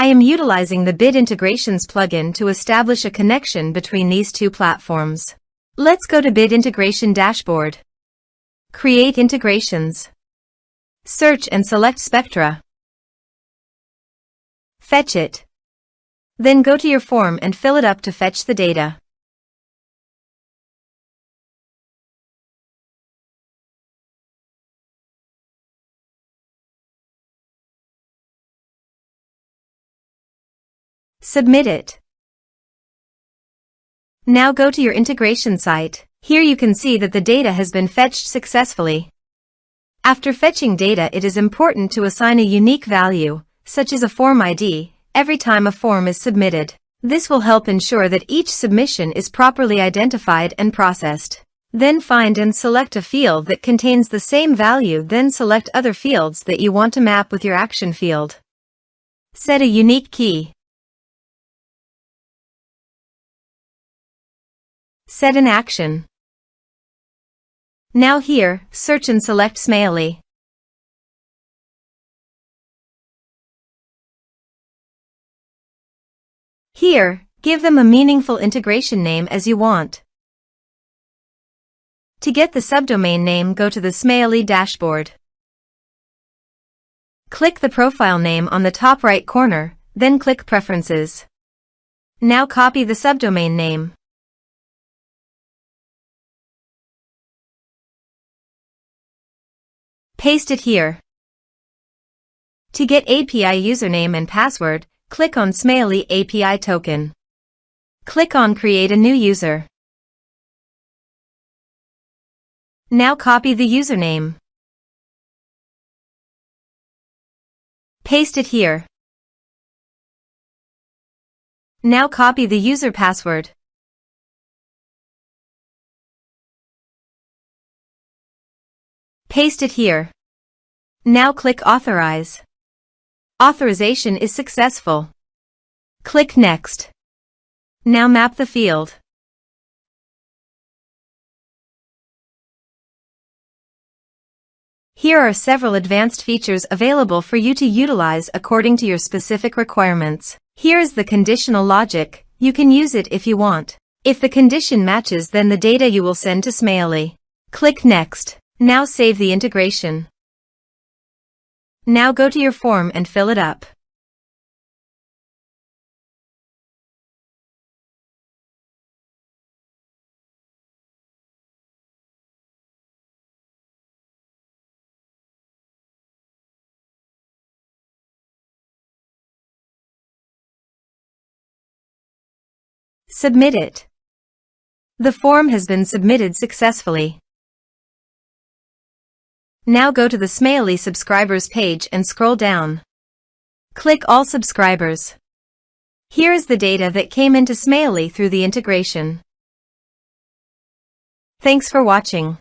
I am utilizing the Bid Integrations plugin to establish a connection between these two platforms. Let's go to Bid Integration Dashboard. Create integrations. Search and select Spectra. Fetch it. Then go to your form and fill it up to fetch the data. Submit it. Now go to your integration site. Here you can see that the data has been fetched successfully. After fetching data, it is important to assign a unique value, such as a form ID, every time a form is submitted. This will help ensure that each submission is properly identified and processed. Then find and select a field that contains the same value, then select other fields that you want to map with your action field. Set a unique key. Set an action. Now here, search and select Smaily. Here, give them a meaningful integration name as you want. To get the subdomain name, go to the Smaily dashboard. Click the profile name on the top right corner, then click Preferences. Now copy the subdomain name. Paste it here. To get API username and password, click on Smaily API token. Click on Create a new user. Now copy the username. Paste it here. Now copy the user password. Paste it here. Now click Authorize. Authorization is successful. Click Next. Now map the field. Here are several advanced features available for you to utilize according to your specific requirements. Here is the conditional logic. You can use it if you want. If the condition matches, then the data you will send to Smaily. Click Next. Now save the integration. Now go to your form and fill it up. Submit it. The form has been submitted successfully. Now go to the Smaily subscribers page and scroll down. Click All Subscribers. Here is the data that came into Smaily through the integration. Thanks for watching.